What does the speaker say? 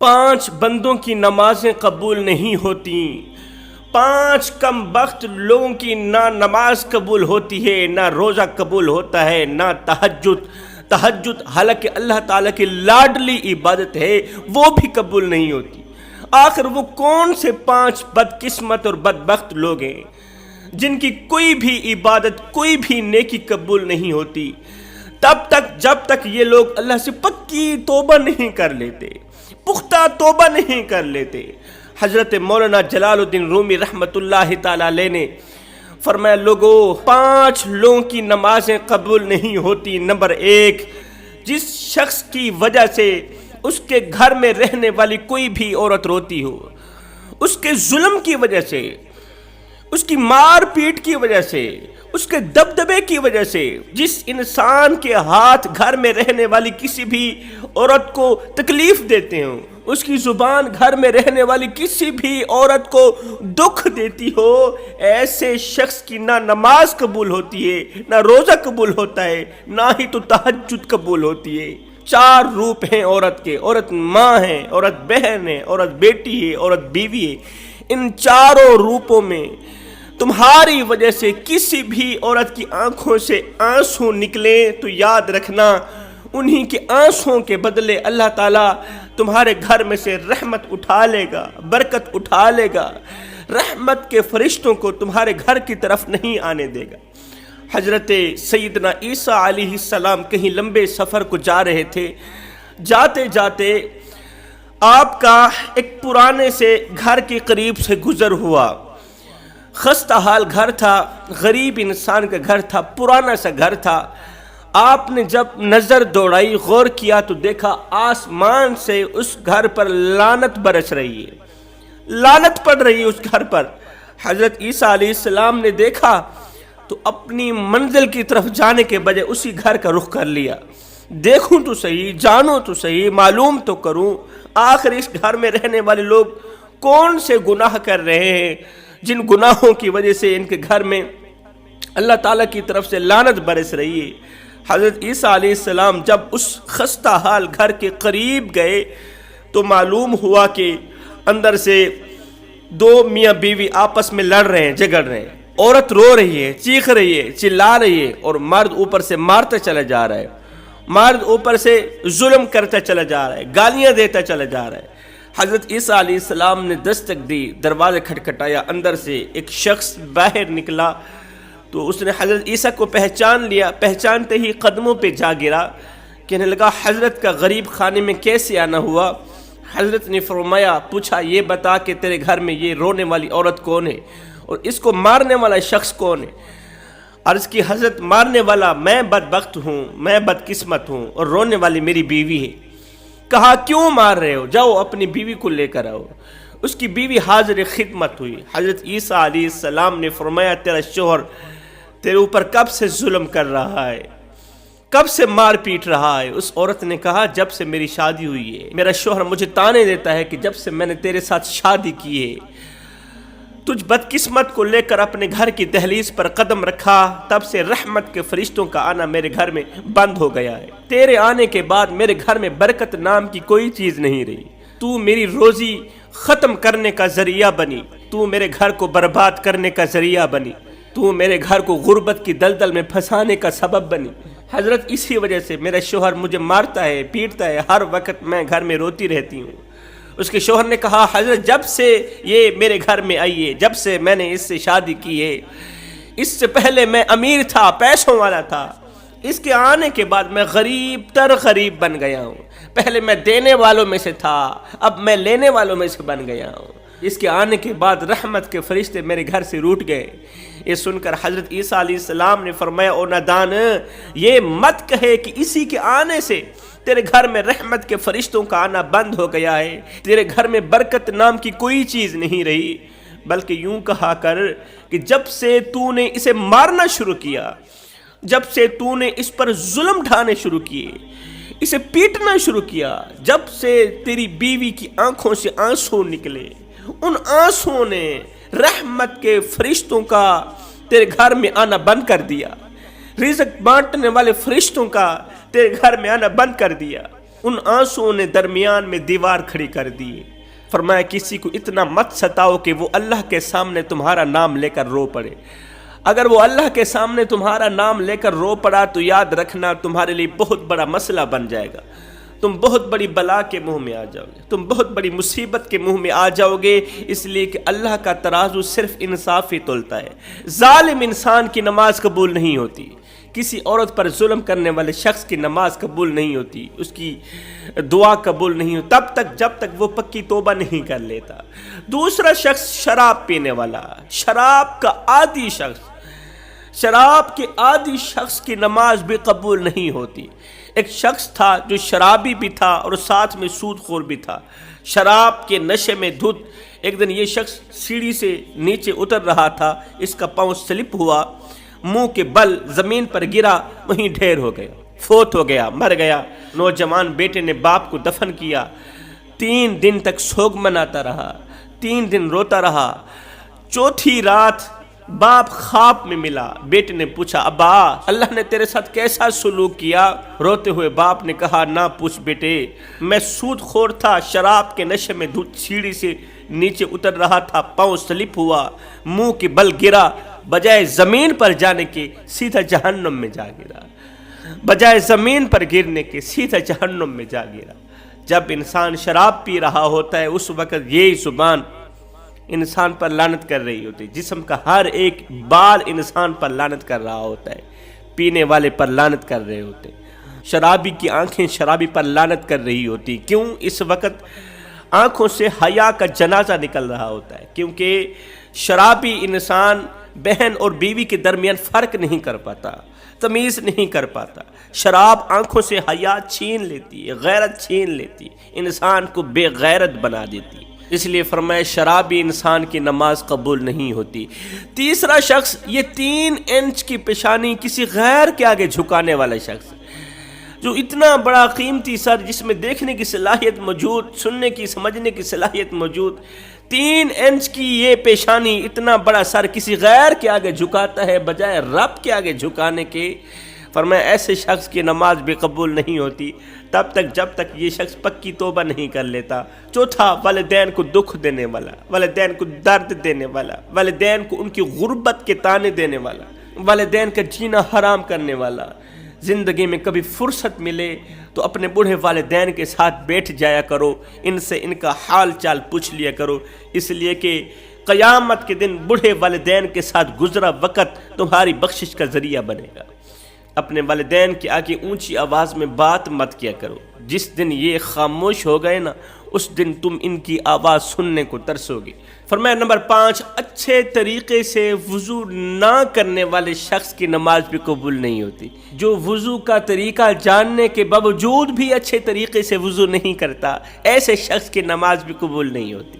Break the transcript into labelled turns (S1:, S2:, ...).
S1: 5 بندوں کی نمازیں قبول نہیں ہوتی، 5 کم بخت لوگوں کی نہ نماز قبول ہوتی ہے، نہ روزہ قبول ہوتا ہے، نہ تہجد حالانکہ اللہ تعالیٰ کی لاڈلی عبادت ہے وہ بھی قبول نہیں ہوتی۔ آخر وہ کون سے 5 بدقسمت اور بدبخت لوگ ہیں جن کی کوئی بھی عبادت، کوئی بھی نیکی قبول نہیں ہوتی تب تک جب تک یہ لوگ اللہ سے پکی توبہ نہیں کر لیتے، پختہ توبہ نہیں کر لیتے۔ حضرت مولانا جلال الدین رومی رحمت اللہ تعالیٰ علیہ نے فرمایا، لوگوں 5 لوگوں کی نمازیں قبول نہیں ہوتی۔ نمبر 1، جس شخص کی وجہ سے اس کے گھر میں رہنے والی کوئی بھی عورت روتی ہو، اس کے ظلم کی وجہ سے، اس کی مار پیٹ کی وجہ سے، اس کے دبدبے کی وجہ سے، جس انسان کے ہاتھ گھر میں رہنے والی کسی بھی عورت کو تکلیف دیتے ہوں، اس کی زبان گھر میں رہنے والی کسی بھی عورت کو دکھ دیتی ہو، ایسے شخص کی نہ نماز قبول ہوتی ہے، نہ روزہ قبول ہوتا ہے، نہ ہی تو تہجد قبول ہوتی ہے۔ 4 روپ ہیں عورت کے، عورت ماں ہے، عورت بہن ہے، عورت بیٹی ہے، عورت بیوی ہے۔ ان 4 روپوں میں تمہاری وجہ سے کسی بھی عورت کی آنکھوں سے آنسو نکلے تو یاد رکھنا انہی کے آنسوں کے بدلے اللہ تعالیٰ تمہارے گھر میں سے رحمت اٹھا لے گا، برکت اٹھا لے گا، رحمت کے فرشتوں کو تمہارے گھر کی طرف نہیں آنے دے گا۔ حضرت سیدنا عیسیٰ علیہ السلام کہیں لمبے سفر کو جا رہے تھے، جاتے جاتے آپ کا ایک پرانے سے گھر کے قریب سے گزر ہوا۔ خستہ حال گھر تھا، غریب انسان کا گھر تھا، پرانا سا گھر تھا۔ آپ نے جب نظر دوڑائی، غور کیا تو دیکھا آسمان سے اس گھر پر لعنت برس رہی ہے، لعنت پڑ رہی ہے اس گھر پر۔ حضرت عیسیٰ علیہ السلام نے دیکھا تو اپنی منزل کی طرف جانے کے بجائے اسی گھر کا رخ کر لیا۔ دیکھوں تو صحیح، جانوں تو صحیح، معلوم تو کروں آخر اس گھر میں رہنے والے لوگ کون سے گناہ کر رہے ہیں جن گناہوں کی وجہ سے ان کے گھر میں اللہ تعالیٰ کی طرف سے لعنت برس رہی ہے۔ حضرت عیسیٰ علیہ السلام جب اس خستہ حال گھر کے قریب گئے تو معلوم ہوا کہ اندر سے 2 میاں بیوی آپس میں لڑ رہے ہیں، جھگڑ رہے ہیں۔ عورت رو رہی ہے، چیخ رہی ہے، چلا رہی ہے، اور مرد اوپر سے مارتا چلا جا رہا ہے، مرد اوپر سے ظلم کرتا چلا جا رہا ہے، گالیاں دیتا چلا جا رہا ہے۔ حضرت عیسیٰ علیہ السلام نے دستک دی، دروازے کھٹکھٹایا، اندر سے ایک شخص باہر نکلا تو اس نے حضرت عیسیٰ کو پہچان لیا، پہچانتے ہی قدموں پہ جا گرا، کہنے لگا حضرت کا غریب خانے میں کیسے آنا ہوا؟ حضرت نے فرمایا، پوچھا یہ بتا کہ تیرے گھر میں یہ رونے والی عورت کون ہے اور اس کو مارنے والا شخص کون ہے؟ عرض کی حضرت مارنے والا میں بدبخت ہوں، میں بدقسمت ہوں، اور رونے والی میری بیوی ہے۔ کہا کیوں مار رہے ہو؟ جاؤ اپنی بیوی کو لے کر آؤ۔ اس کی بیوی حاضر خدمت ہوئی۔ حضرت عیسیٰ علیہ السلام نے فرمایا، تیرا شوہر تیرے اوپر کب سے ظلم کر رہا ہے، کب سے مار پیٹ رہا ہے؟ اس عورت نے کہا جب سے میری شادی ہوئی ہے، میرا شوہر مجھے تانے دیتا ہے کہ جب سے میں نے تیرے ساتھ شادی کی ہے، تجھ بدقسمت کو لے کر اپنے گھر کی دہلیز پر قدم رکھا، تب سے رحمت کے فرشتوں کا آنا میرے گھر میں بند ہو گیا ہے۔ تیرے آنے کے بعد میرے گھر میں برکت نام کی کوئی چیز نہیں رہی۔ تو میری روزی ختم کرنے کا ذریعہ بنی، تو میرے گھر کو برباد کرنے کا ذریعہ بنی، تو میرے گھر کو غربت کی دلدل میں پھنسانے کا سبب بنی۔ حضرت اسی وجہ سے میرا شوہر مجھے مارتا ہے، پیٹتا ہے، ہر وقت میں گھر میں روتی رہتی ہوں۔ اس کے شوہر نے کہا حضرت جب سے یہ میرے گھر میں آئی ہے، جب سے میں نے اس سے شادی کی ہے، اس سے پہلے میں امیر تھا، پیسوں والا تھا، اس کے آنے کے بعد میں غریب تر غریب بن گیا ہوں۔ پہلے میں دینے والوں میں سے تھا، اب میں لینے والوں میں سے بن گیا ہوں۔ اس کے آنے کے بعد رحمت کے فرشتے میرے گھر سے روٹ گئے۔ یہ سن کر حضرت عیسیٰ علیہ السلام نے فرمایا، او نادان، یہ مت کہے کہ اسی کے آنے سے تیرے گھر میں رحمت کے فرشتوں کا آنا بند ہو گیا ہے، تیرے گھر میں برکت نام کی کوئی چیز نہیں رہی، بلکہ یوں کہا کر کہ جب سے تو نے اسے مارنا شروع کیا، جب سے تو نے اس پر ظلم ڈھانے شروع کیے، اسے پیٹنا شروع کیا، جب سے تیری بیوی کی آنکھوں سے آنسو نکلے، ان آنسوں نے رحمت کے فرشتوں کا تیرے گھر میں آنا بند کر دیا، رزق بانٹنے والے فرشتوں کا تیرے گھر میں آنا بند کر دیا۔ ان آنسوؤں نے درمیان میں دیوار کھڑی کر دی۔ فرمایا کسی کو اتنا مت ستاؤ کہ وہ اللہ کے سامنے تمہارا نام لے کر رو پڑے۔ اگر وہ اللہ کے سامنے تمہارا نام لے کر رو پڑا تو یاد رکھنا تمہارے لیے بہت بڑا مسئلہ بن جائے گا، تم بہت بڑی بلا کے منہ میں آ جاؤ گے، تم بہت بڑی مصیبت کے منہ میں آ جاؤ گے، اس لیے کہ اللہ کا ترازو صرف انصاف ہی تولتا ہے۔ ظالم انسان کی نماز قبول نہیں ہوتی، کسی عورت پر ظلم کرنے والے شخص کی نماز قبول نہیں ہوتی، اس کی دعا قبول نہیں ہوتی تب تک جب تک وہ پکی توبہ نہیں کر لیتا۔ دوسرا شخص شراب پینے والا، شراب کا عادی شخص، شراب کے عادی شخص کی نماز بھی قبول نہیں ہوتی۔ ایک شخص تھا جو شرابی بھی تھا اور ساتھ میں سود خور بھی تھا، شراب کے نشے میں دھت۔ ایک دن یہ شخص سیڑھی سے نیچے اتر رہا تھا، اس کا پاؤں سلپ ہوا، منہ کے بل زمین پر گرا، وہیں ڈھیر ہو گیا، فوت ہو گیا، مر گیا۔ نوجوان بیٹے نے باپ کو دفن کیا، 3 دن تک سوگ مناتا رہا، 3 دن روتا رہا۔ چوتھی رات باپ خواب میں ملا، بیٹے نے پوچھا ابا اللہ نے تیرے ساتھ کیسا سلوک کیا؟ روتے ہوئے باپ نے کہا نہ پوچھ بیٹے، میں سود خور تھا، شراب کے نشے میں دھت سیڑھی سے نیچے اتر رہا تھا، پاؤں سلپ ہوا، منہ کے بل گرا، بجائے زمین پر جانے کے سیدھا جہنم میں جا گرا، بجائے زمین پر گرنے کے سیدھا جہنم میں جا گرا۔ جب انسان شراب پی رہا ہوتا ہے اس وقت یہی زبان انسان پر لعنت کر رہی ہوتی ہے، جسم کا ہر ایک بال انسان پر لعنت کر رہا ہوتا ہے، پینے والے پر لعنت کر رہے ہوتے ہیں۔ شرابی کی آنکھیں شرابی پر لعنت کر رہی ہوتی، کیوں؟ اس وقت آنکھوں سے حیا کا جنازہ نکل رہا ہوتا ہے، کیونکہ شرابی انسان بہن اور بیوی کے درمیان فرق نہیں کر پاتا، تمیز نہیں کر پاتا۔ شراب آنکھوں سے حیا چھین لیتی ہے، غیرت چھین لیتی ہے، انسان کو بے غیرت بنا دیتی ہے۔ اس لیے فرمایا شرابی انسان کی نماز قبول نہیں ہوتی۔ تیسرا شخص، یہ 3 انچ کی پیشانی کسی غیر کے آگے جھکانے والا شخص، جو اتنا بڑا قیمتی سر جس میں دیکھنے کی صلاحیت موجود، سننے کی سمجھنے کی صلاحیت موجود، 3 انچ کی یہ پیشانی، اتنا بڑا سر کسی غیر کے آگے جھکاتا ہے بجائے رب کے آگے جھکانے کے۔ فرمایا ایسے شخص کی نماز بھی قبول نہیں ہوتی تب تک جب تک یہ شخص پکی توبہ نہیں کر لیتا۔ چوتھا، والدین کو دکھ دینے والا، والدین کو درد دینے والا، والدین کو ان کی غربت کے تانے دینے والا، والدین کا جینا حرام کرنے والا۔ زندگی میں کبھی فرصت ملے تو اپنے بوڑھے والدین کے ساتھ بیٹھ جایا کرو، ان سے ان کا حال چال پوچھ لیا کرو، اس لیے کہ قیامت کے دن بوڑھے والدین کے ساتھ گزرا وقت تمہاری بخشش کا ذریعہ بنے گا۔ اپنے والدین کے آگے اونچی آواز میں بات مت کیا کرو، جس دن یہ خاموش ہو گئے نا اس دن تم ان کی آواز سننے کو ترسو گے۔ فرمایا نمبر 5، اچھے طریقے سے وضو نہ کرنے والے شخص کی نماز بھی قبول نہیں ہوتی۔ جو وضو کا طریقہ جاننے کے باوجود بھی اچھے طریقے سے وضو نہیں کرتا، ایسے شخص کی نماز بھی قبول نہیں ہوتی۔